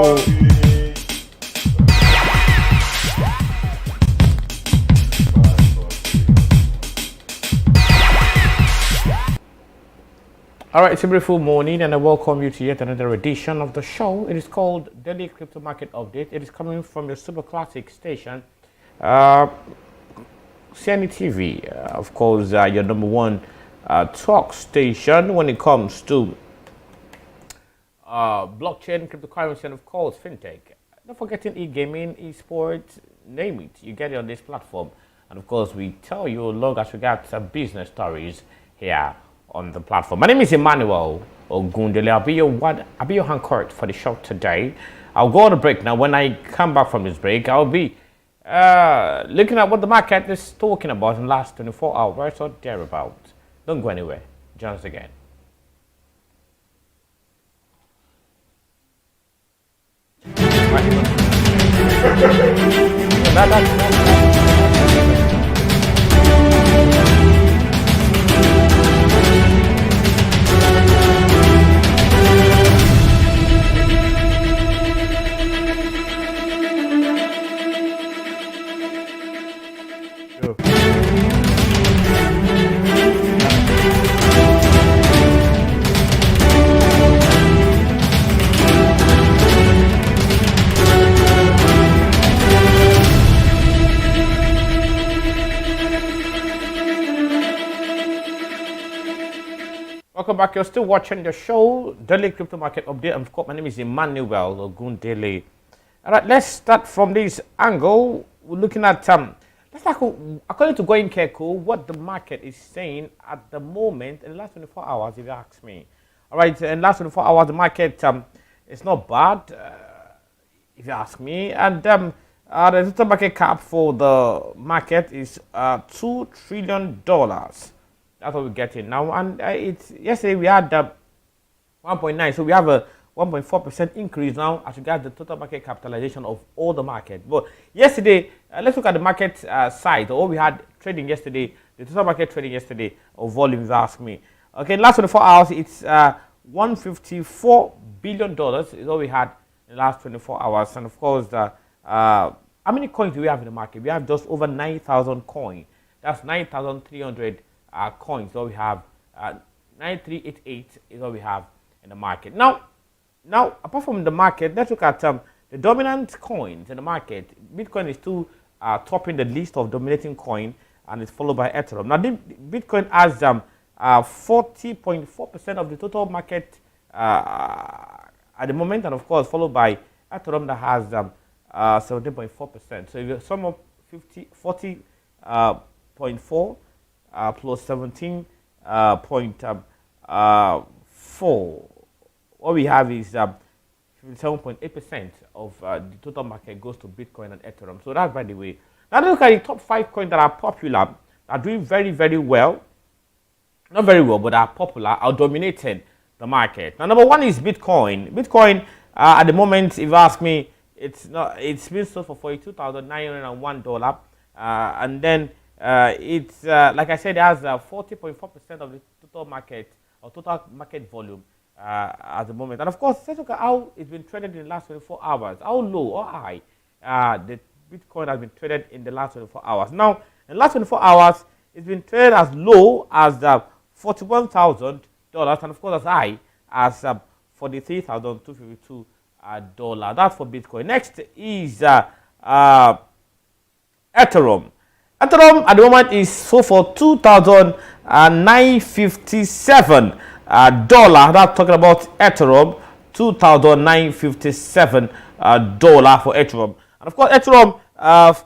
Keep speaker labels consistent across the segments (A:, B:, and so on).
A: beautiful. All right, it's a beautiful morning, and I welcome you to yet another edition of the show. It is called Daily Crypto Market Update. It is coming from your super classic station, CNETv, of course, your number one talk station when it comes to blockchain, cryptocurrency, and of course, fintech. Not forgetting e-gaming, e-sports, name it, you get it on this platform. And of course, we tell you long as we got some business stories here on the platform. My name is Emmanuel Ogundele. I'll be your handcourt for the show today. I'll go on a break now. When I come back from this break, I'll be looking at what the market is talking about in the last 24 hours or thereabouts. Don't go anywhere. Join us again. Welcome back. You're still watching the show, Daily Crypto Market Update. Of course, my name is Emmanuel Ogundele. All right, let's start from this angle. We're looking at let's start according to Going Keko, what the market is saying at the moment in the last 24 hours. If you ask me, all right, in the last 24 hours, the market is not bad, if you ask me, and the total market cap for the market is $2 trillion. That's what we're getting now, and it's yesterday we had 1.9, so we have a 1.4% increase now as regards the total market capitalization of all the market. But yesterday, let's look at the market side. All we had trading yesterday, the total market trading yesterday of volume, if you ask me. Okay, last 24 hours, it's $154 billion is all we had in the last 24 hours, and of course, how many coins do we have in the market? We have just over 9,000 coins. That's 9,300. Coins, so we have 9388 is what we have in the market. Now apart from the market, let's look at the dominant coins in the market. Bitcoin is still topping the list of dominating coin, and it's followed by Ethereum. Now Bitcoin has 40.4% of the total market at the moment, and of course followed by Ethereum that has 17.4%. So if you sum up 40.4 plus 17.4, what we have is 57.8% of the total market goes to Bitcoin and Ethereum. So that's by the way. Now look at the top 5 coins that are popular, are doing very, very well. Not very well, but are popular, are dominating the market. Now number one is Bitcoin. Bitcoin at the moment, if you ask me, it's been sold for $42,901, and then it's like I said, it has 40.4% of the total market or total market volume at the moment. And of course, let's look at how it's been traded in the last 24 hours. How low or high the Bitcoin has been traded in the last 24 hours. Now, in the last 24 hours, it's been traded as low as $41,000, and of course as high as $43,252. That's for Bitcoin. Next is Ethereum. Ethereum at the moment is sold for $2,957. That's talking about Ethereum, $2,957 for Ethereum. And of course, Ethereum, has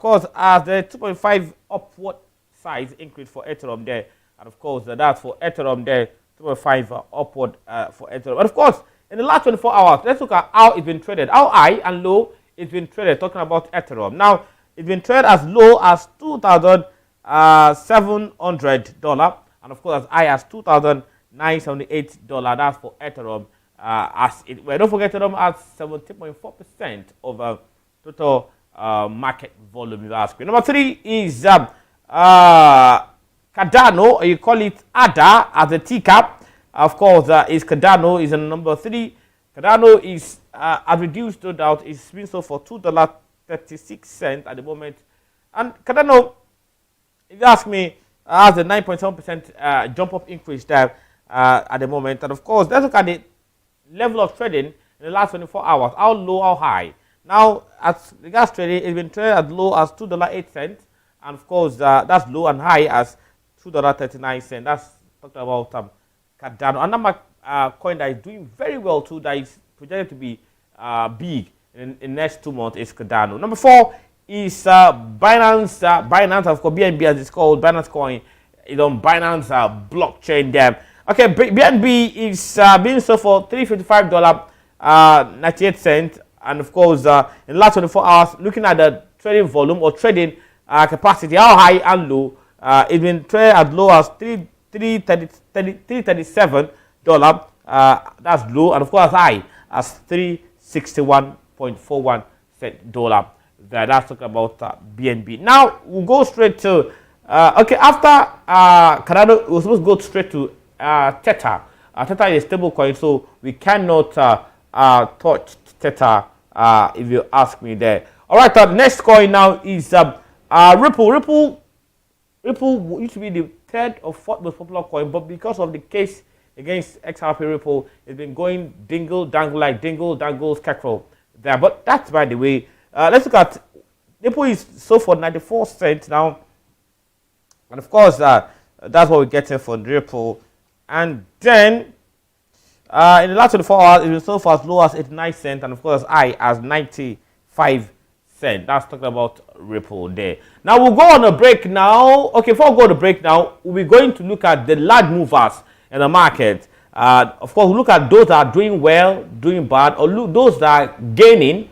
A: the 2.5 upward size increase for Ethereum there. And of course, that's for Ethereum there, 2.5 upward for Ethereum. But of course, in the last 24 hours, let's look at how it's been traded, how high and low it's been traded, talking about Ethereum. Now, it's been traded as low as $2,700, and of course as high as $2,978. That's for Ethereum. Don't forget, Ethereum has 17.4% of total market volume. You ask me. Number 3 is Cardano, or you call it ADA as a TCAP. Of course, is Cardano is in number 3. Cardano is has reduced, no doubt. It's been sold for $2.36 at the moment. And Cardano, if you ask me, has a 9.7% jump up increase there at the moment. And of course, let's look at the level of trading in the last 24 hours. How low, how high? Now, as regards trading, it's been traded as low as $2.08. And of course, that's low and high as $2.39. That's talking about Cardano. Another coin that is doing very well too, that is projected to be big in the next 2 months, is Cardano. Number 4 is Binance. Binance, of course, BNB as it's called, Binance coin is on Binance blockchain there. Okay, BNB is being sold for $355.98. And of course, in the last 24 hours, looking at the trading volume or trading capacity, how high and low, it's been traded as low as $337. That's low, and of course, high as $361.41 dollar. That's talking about BNB. Now we'll go straight to okay. After Cardano, we're supposed to go straight to Tether. Tether is a stable coin, so we cannot touch Tether if you ask me there. All right, the next coin now is Ripple. Ripple used to be the third or fourth most popular coin, but because of the case against XRP Ripple, it's been going dingle dangle like dingle dangle scarecrow there. But that's by the way. Let's look at Ripple is sold for 94 cents now, and of course that's what we're getting for Ripple. And then in the last 24 hours, it's been sold for as low as 89 cents, and of course as high as 95 cents. That's talking about Ripple there. Now we'll go on a break now. Okay, before we go on a break now, we're going to look at the large movers in the market. Of course, we'll look at those that are doing well, doing bad, or those that are gaining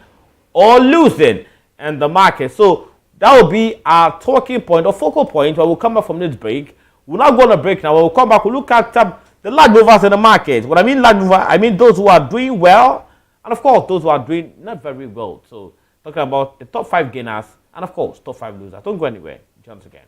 A: or losing in the market. So that will be our talking point or focal point where we'll come back from this break. We'll not go on a break now. We'll come back. We'll look at the large movers in the market. What I mean large mover, I mean those who are doing well, and of course those who are doing not very well. So talking about the top 5 gainers and of course top 5 losers. Don't go anywhere. Join us again.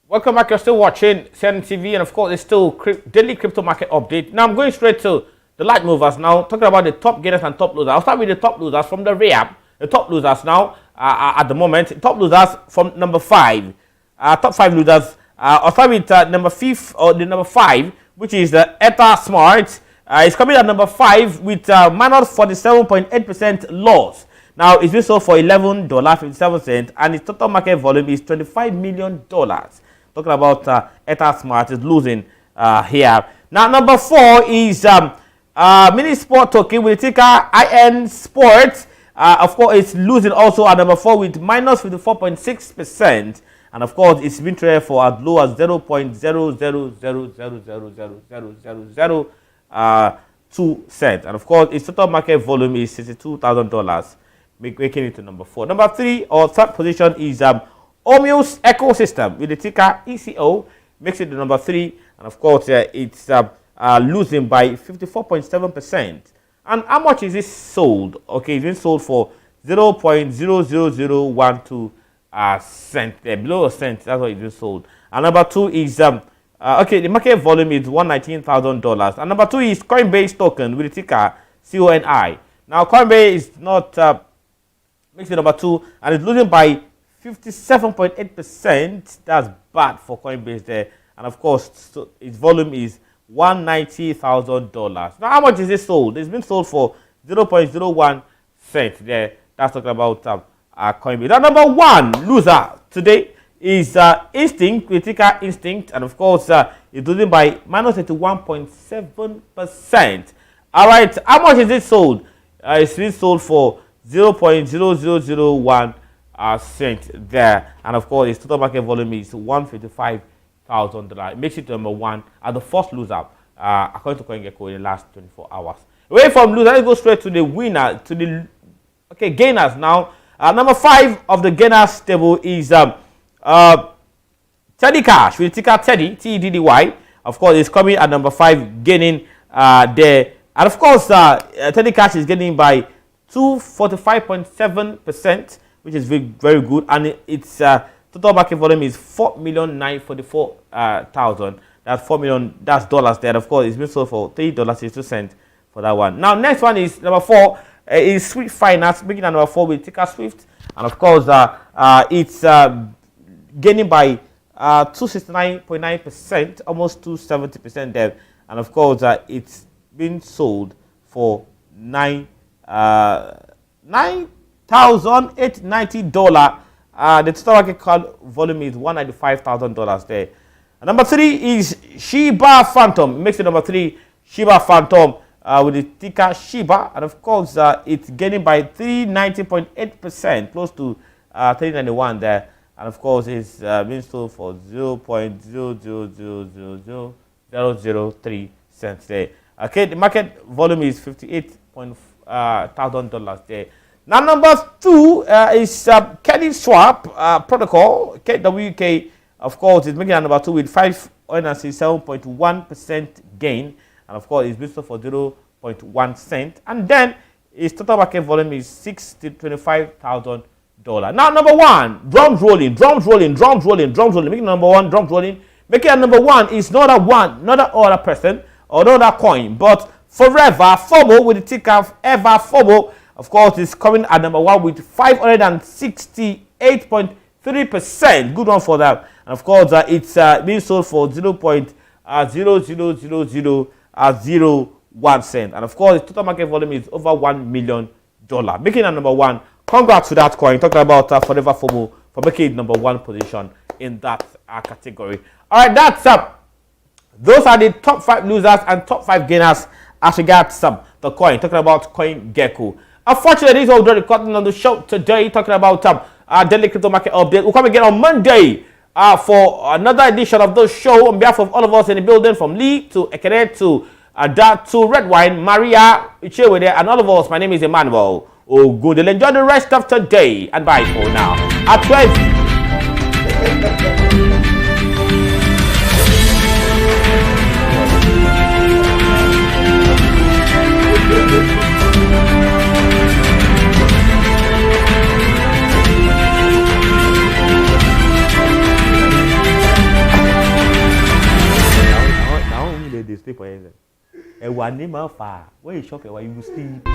A: Welcome back. You're still watching CNETv, and of course, it's still daily crypto market update. Now I'm going straight to the light movers now, talking about the top gainers and top losers. I'll start with the top losers from the rear. The top losers now at the moment. Top losers from number 5. Top 5 losers. I'll start with number 5, which is the Ether Smart. It's coming at number 5 with minus 47.8% loss. Now it's been sold for $11.57, and its total market volume is $25 million. Talking about Ether Smart is losing here. Now number 4 is Mini Sport token with the ticker IN Sports. Of course, it's losing also at number 4 with minus 54.6%, and of course, it's been traded for as low as 0.00000002 cents, and of course, its total market volume is $62,000, making it to number 4. Number 3 or third position is Omius Ecosystem with the ticker ECO, makes it the number 3, and of course, it's losing by 54.7%. And how much is this sold? Okay, it's been sold for 0.00012 cent, below a cent. That's what it's been sold. And number 2 is okay, the market volume is $119,000. And number 2 is Coinbase token with the ticker CONI. Now Coinbase is not makes it number 2, and it's losing by 57.8%. That's bad for Coinbase there. And of course, so its volume is $190,000. Now, how much is it sold? It's been sold for 0.01 cent there. That's talking about Coinbase. Now, number 1 loser today is Instinct, with ticker Instinct, and of course, it's losing by minus 81.7%. All right, how much is it sold? It's been sold for 0.0001 cent there. And of course, its total market volume is $155,000. It makes it number one as the first loser, according to CoinGecko, in the last 24 hours. Away from loser, let's go straight to the winner, to the gainers now. Number 5 of the gainers table is Teddy Cash with ticker Teddy, TEDDY. Of course, it's coming at number 5, gaining there. And of course, Teddy Cash is gaining by 245.7%, which is very, very good. And its total market volume is 4,944,000. That's $4 million. That's dollars there. Of course, it's been sold for $3.62 for that one. Now, next one is number 4. Is Swift Finance, making a number 4 with ticker Swift. And of course, it's gaining by 269.9%, almost 270% there. And of course, it's been sold for $9,890. The total market volume is $195,000 there. And number 3 is Shiba Phantom. It makes it number 3, Shiba Phantom, with the ticker Shiba. And of course, it's gaining by 390.8%, close to 391 there. And of course, it's being sold for 0.0000003 cents there. Okay, the market volume is $58,000 there. Now, number 2 is Kenny Swap Protocol, KWK. Of course, it's making a number 2 with 567.1% gain. And of course, it's being sold for 0.1 cent. And then its total market volume is $625,000. Now, number 1, drums rolling, making number 1, drums rolling. Making a number 1 is not other person or not a coin, but Forever FOMO with the ticker Ever FOMO. Of course, it's coming at number 1 with 568.3%. Good one for that. And of course, it's being sold for 0.00001 cent. And of course, the total market volume is over $1 million. Making a number 1. Congrats to that coin. Talking about Forever FOMO for making it number 1 position in that category. All right, that's up. Those are the top 5 losers and top 5 gainers as regards the coin. Talking about CoinGecko. Unfortunately, this is all the recording on the show today. Talking about daily crypto market update. We'll come again on Monday for another edition of the show. On behalf of all of us in the building, from Lee to Ekene to Dad to Red Wine, Maria, Ichewede, and all of us. My name is Emmanuel. Oh, good. Enjoy the rest of today and bye for now. At 12. They sleep for anything. And one name of far. Where you shop, where you sleep.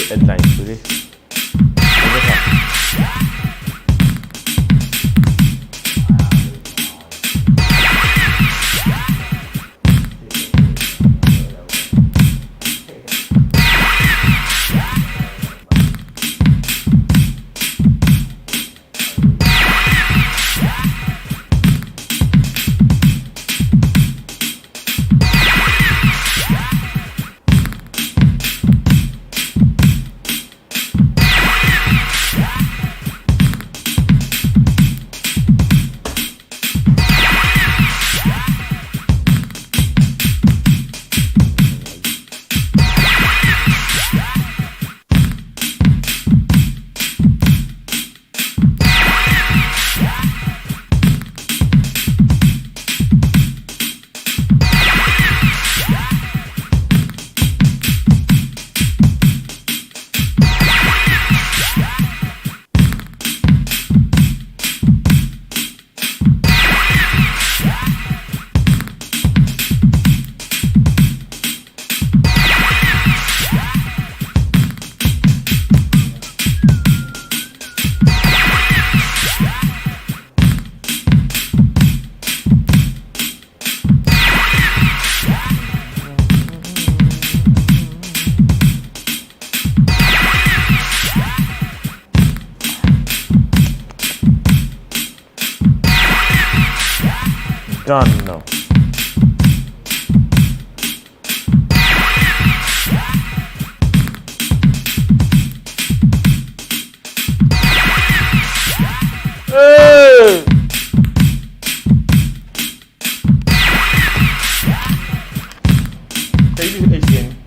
A: Headlines today. done. Hey! Asian.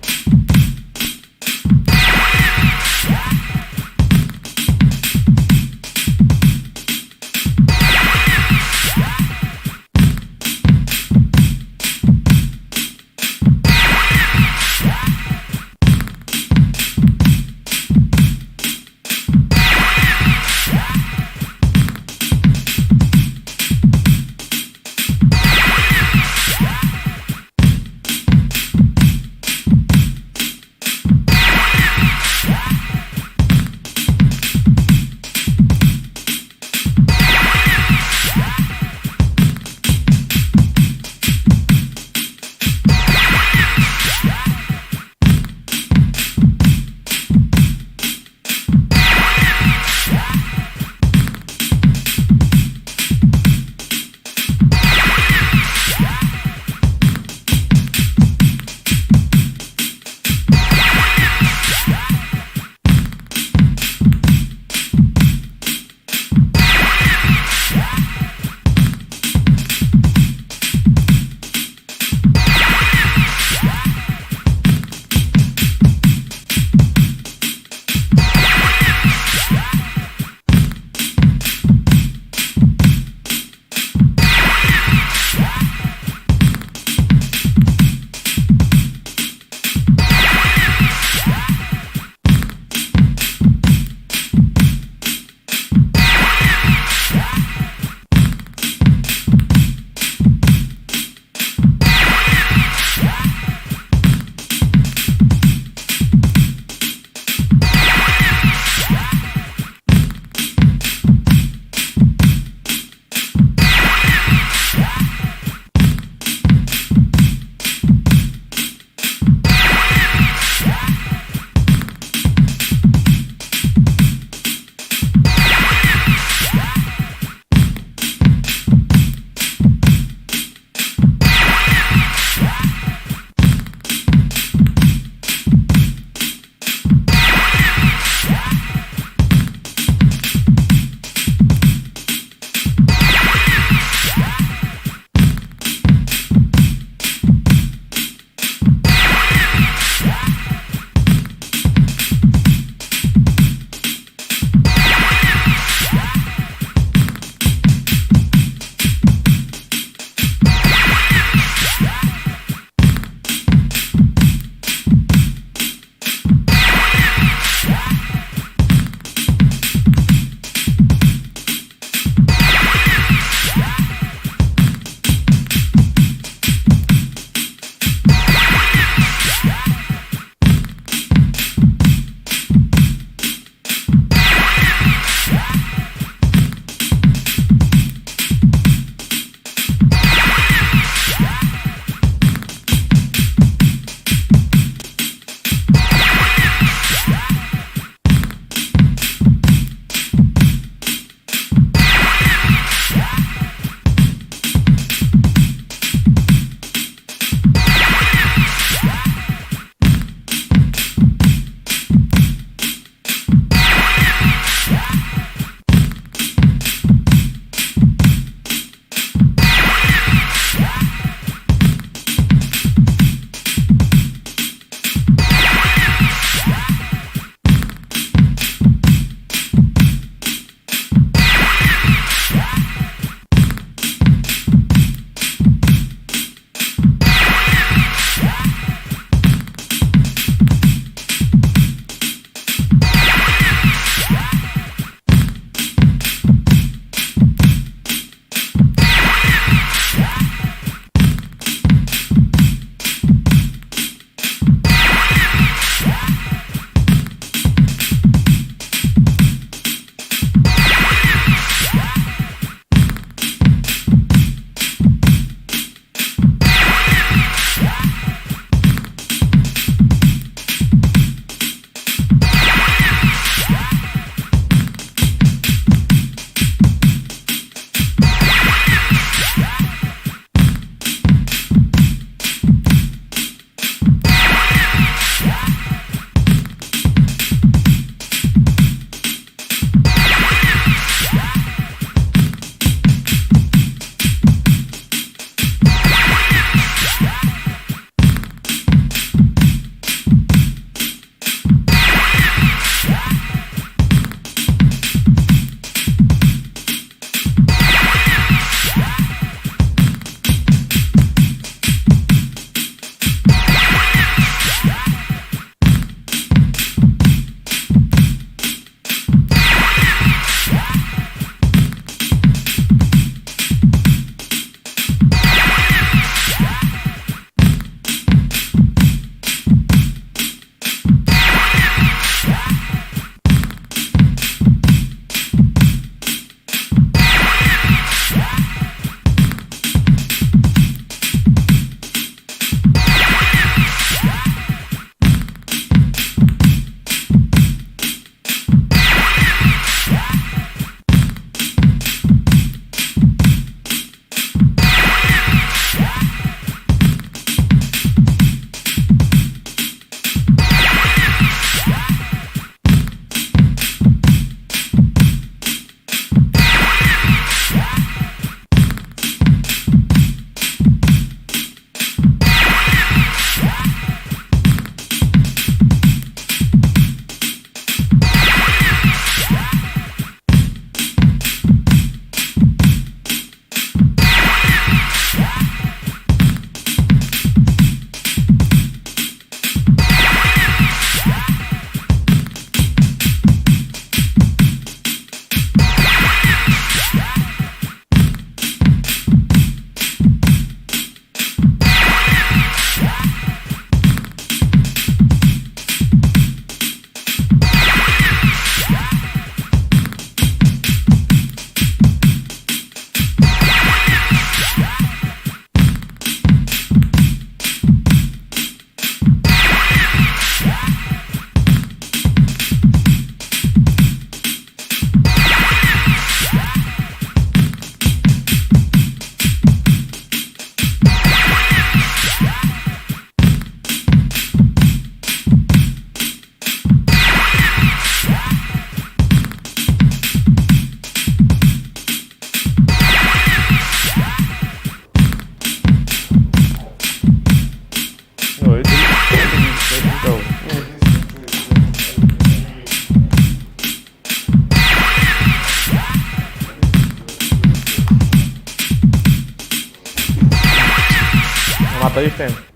A: What do you think?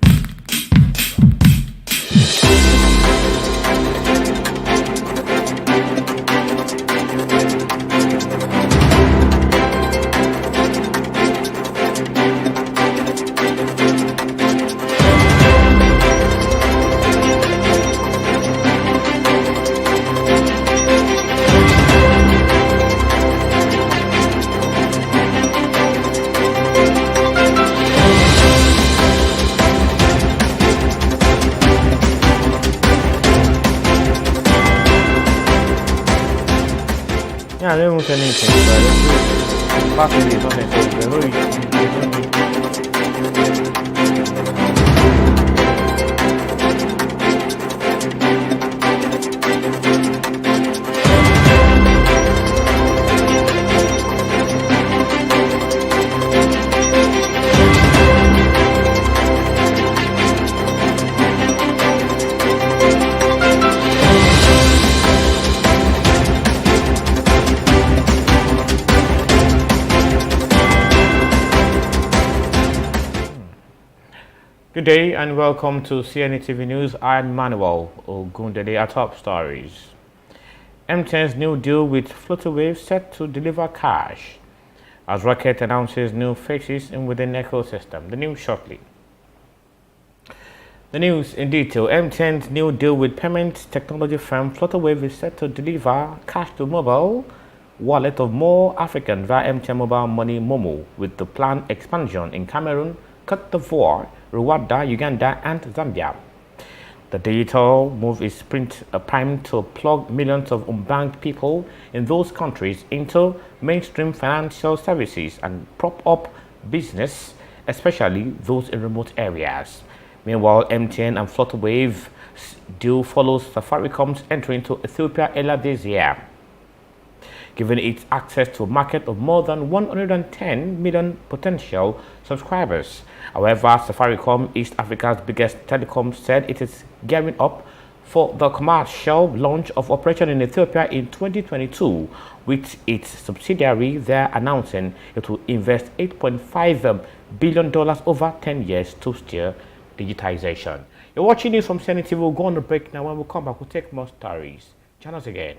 A: Yeah, I don't want anything, but possibly something Good day and welcome to CNETv News. I'm Manuel Ogundele at Top Stories. MTN's new deal with Flutterwave set to deliver cash as Rocket announces new faces in within ecosystem. The news shortly. The news in detail. MTN's new deal with payment technology firm Flutterwave is set to deliver cash to mobile wallet of more Africans via MTN Mobile Money Momo, with the planned expansion in Cameroon, Cote d'Ivoire, Rwanda, Uganda, and Zambia. The digital move is primed to plug millions of unbanked people in those countries into mainstream financial services and prop up business, especially those in remote areas. Meanwhile, MTN and Flutterwave deal follows Safaricom's entry into Ethiopia earlier this year, giving it access to a market of more than 110 million potential subscribers. However, Safaricom, East Africa's biggest telecom, said it is gearing up for the commercial launch of operation in Ethiopia in 2022, with its subsidiary there announcing it will invest $8.5 billion over 10 years to steer digitization. You're watching news from CNETv. We'll go on a break now. When we come back, we'll take more stories. Join us again.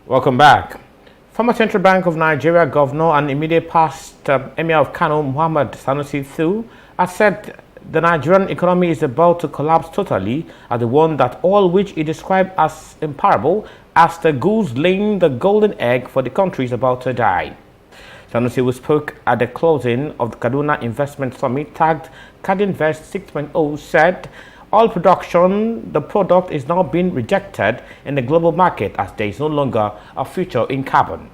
A: Welcome back. Former Central Bank of Nigeria Governor and immediate past Emir of Kano, Muhammad Sanusi II, has said the Nigerian economy is about to collapse totally as the one that all which he described as imparable, as the goose laying the golden egg for the country is about to die. Sanusi, who spoke at the closing of the Kaduna Investment Summit tagged CADINVEST 6.0, said oil production, the product, is now being rejected in the global market as there is no longer a future in carbon.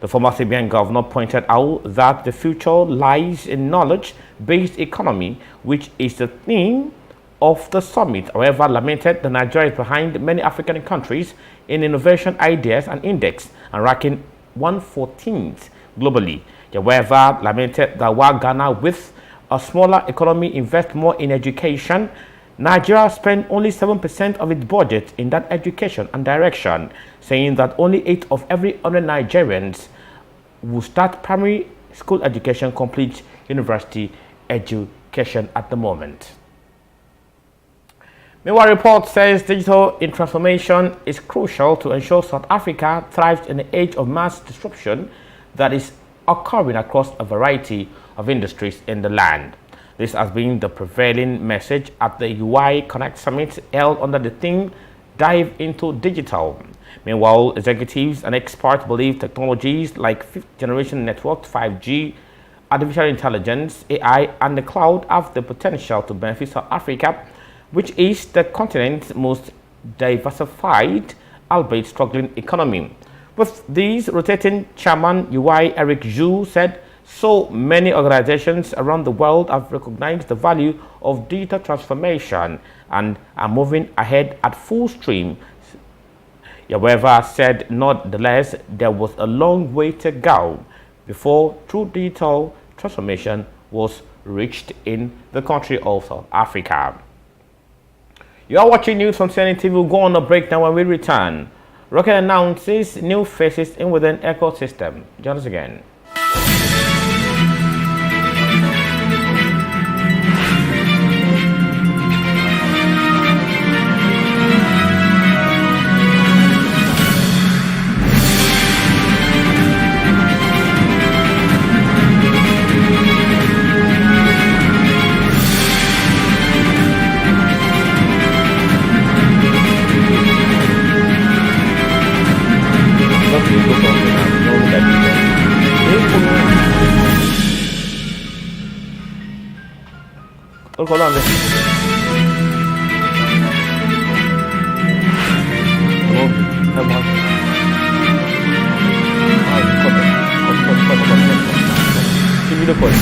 A: The former CBN governor pointed out that the future lies in knowledge-based economy, which is the theme of the summit. However, lamented the Nigeria is behind many African countries in innovation ideas and index and ranking 114th globally. However, lamented that while Ghana, with a smaller economy, invests more in education, Nigeria spent only 7% of its budget in that education and direction, saying that only 8 of every 100 Nigerians who start primary school education complete university education at the moment. Meanwhile, report says digital transformation is crucial to ensure South Africa thrives in the age of mass disruption that is occurring across a variety of industries in the land. This has been the prevailing message at the UI Connect Summit held under the theme Dive into Digital. Meanwhile, executives and experts believe technologies like fifth generation networks, 5G, artificial intelligence, AI, and the cloud have the potential to benefit South Africa, which is the continent's most diversified, albeit struggling economy. With these, rotating chairman UI Eric Zhu said, so many organizations around the world have recognized the value of digital transformation and are moving ahead at full stream. However, said nonetheless, there was a long way to go before true digital transformation was reached in the country of South Africa. You are watching news from CNETv. We'll go on a break now. When we return, Rocket announces new faces in within ecosystem. Join us again. Hold on. Give me the point.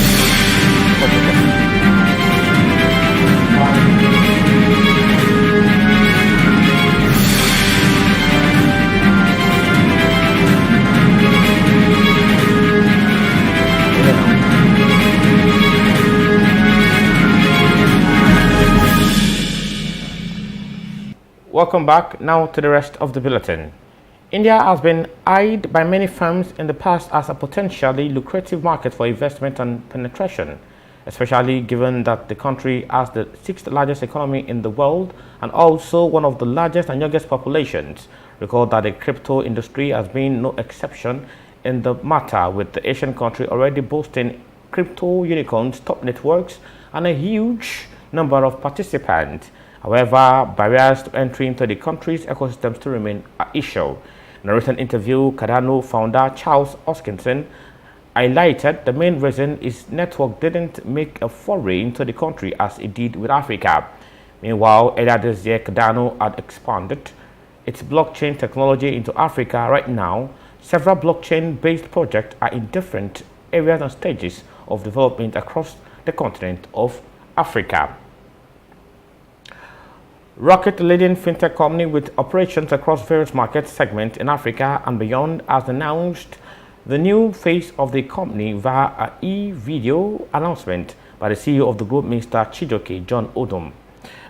A: Welcome back now to the rest of the bulletin. India has been eyed by many firms in the past as a potentially lucrative market for investment and penetration, especially given that the country has the sixth largest economy in the world and also one of the largest and youngest populations. Recall that the crypto industry has been no exception in the matter, with the Asian country already boasting crypto unicorns, top networks, and a huge number of participants. However, barriers to entry into the country's ecosystem still remain an issue. In a recent interview, Cardano founder Charles Hoskinson highlighted the main reason his network didn't make a foray into the country as it did with Africa. Meanwhile, earlier this year, Cardano had expanded its blockchain technology into Africa. Right now, several blockchain-based projects are in different areas and stages of development across the continent of Africa. Rocket, a leading fintech company with operations across various market segments in Africa and beyond, has announced the new face of the company via an e-video announcement by the CEO of the group, Mr. Chijoke John Odom.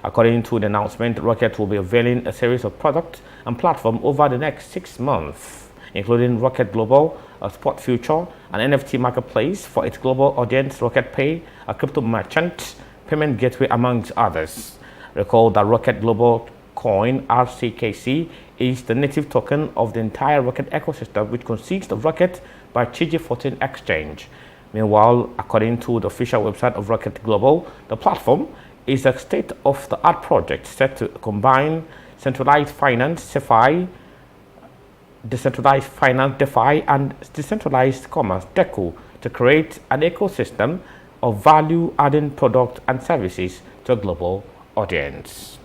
A: According to the announcement, Rocket will be unveiling a series of products and platforms over the next 6 months, including Rocket Global, a sport future, an NFT marketplace for its global audience, Rocket Pay, a crypto merchant, payment gateway, amongst others. Recall that Rocket Global Coin (RCKC) is the native token of the entire Rocket ecosystem, which consists of Rocket by TG14 Exchange. Meanwhile, according to the official website of Rocket Global, the platform is a state-of-the-art project set to combine centralized finance, CeFi, decentralized finance, DeFi, and decentralized commerce, DECO, to create an ecosystem of value-adding products and services to a global audience.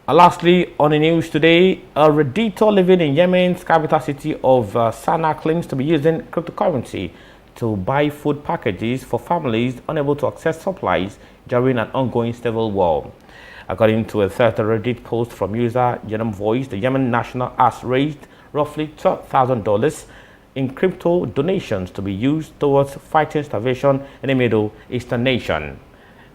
A: And lastly, on the news today, a Redditor living in Yemen's capital city of Sana'a claims to be using cryptocurrency to buy food packages for families unable to access supplies during an ongoing civil war. According to a third Reddit post from user Yemen Voice, the Yemen national has raised roughly $12,000 in crypto donations to be used towards fighting starvation in the Middle Eastern nation.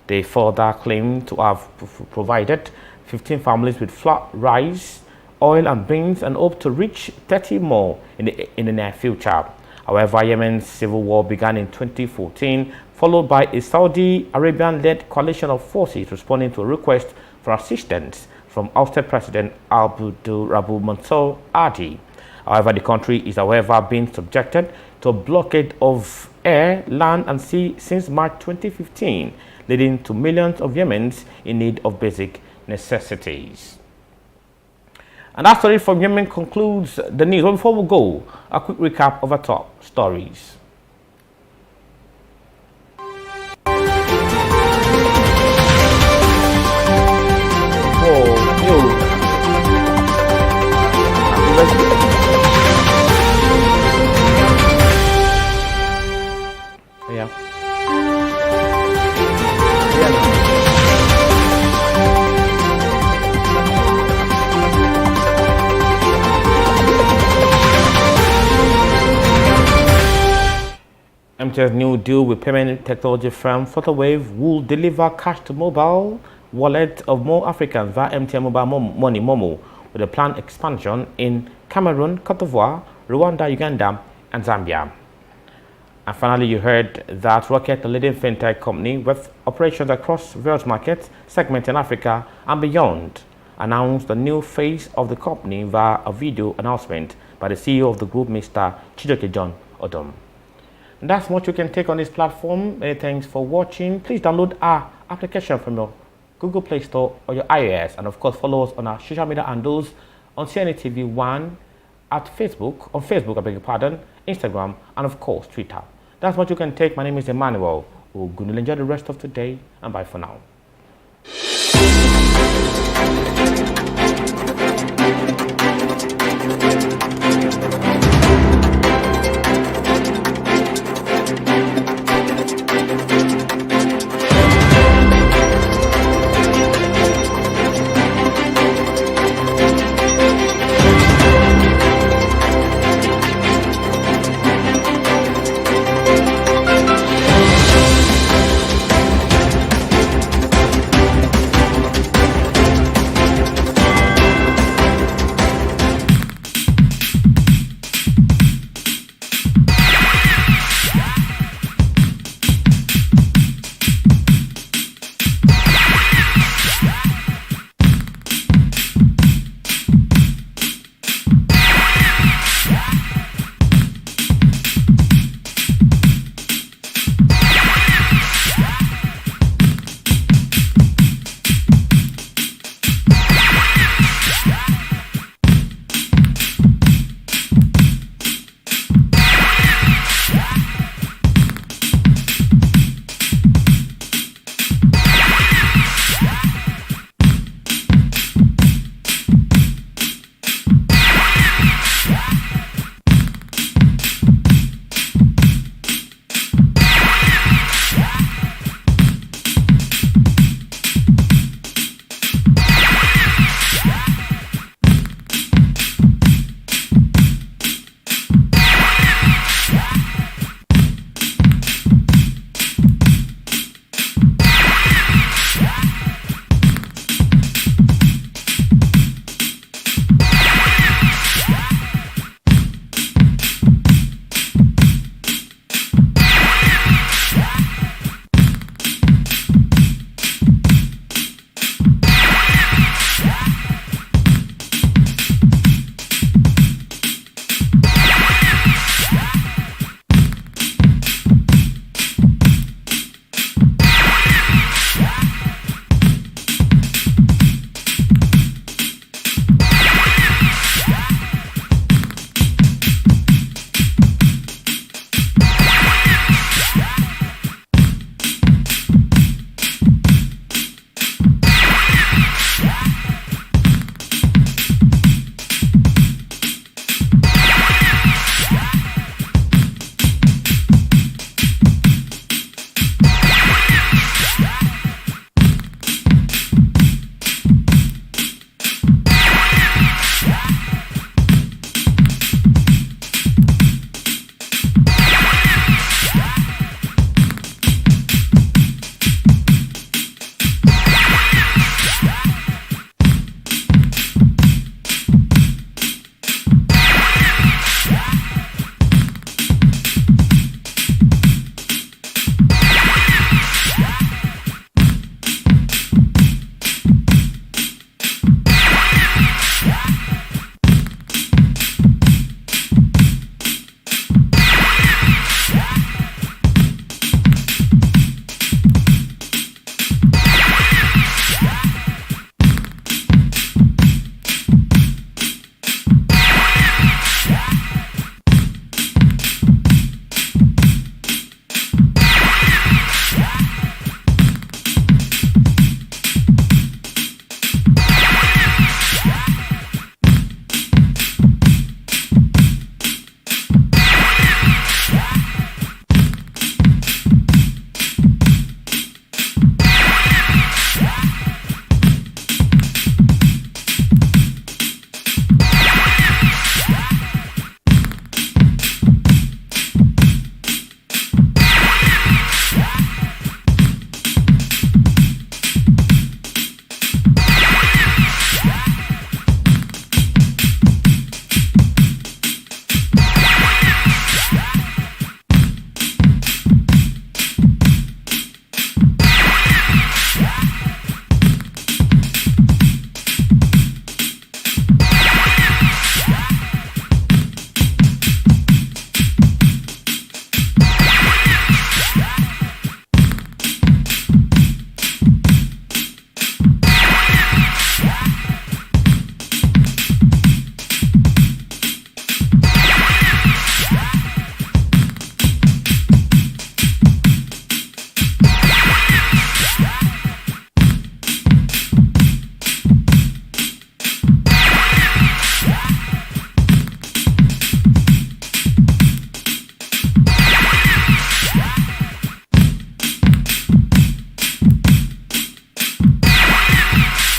A: They further claim to have provided 15 families with flour, rice, oil and beans, and hope to reach 30 more in the near future. However, Yemen's civil war began in 2014 followed by a Saudi Arabian-led coalition of forces responding to a request for assistance from ousted President Abdul Rabu Mansour Hadi. However, the country is, being subjected to a blockade of air, land, and sea since March 2015, leading to millions of Yemens in need of basic necessities. And that story from Yemen concludes the news. But before we go, a quick recap of our top stories. MTN's new deal with payment technology firm Flutterwave will deliver cash to mobile wallet of more Africans via MTN Mobile Money Momo, with a planned expansion in Cameroon, Cote d'Ivoire, Rwanda, Uganda, and Zambia. And finally, you heard that Rocket, the leading fintech company with operations across various markets, segments in Africa and beyond, announced the new face of the company via a video announcement by the CEO of the group, Mr. Chijoke John Odom. And that's what you can take on this platform. Many thanks for watching. Please download our application from your Google Play Store or your iOS, and of course follow us on our social media handles on CNETv 1 at Facebook, on Facebook, I beg your pardon, Instagram, and of course Twitter. That's what you can take. My name is Emmanuel. We'll enjoy the rest of today, and bye for now.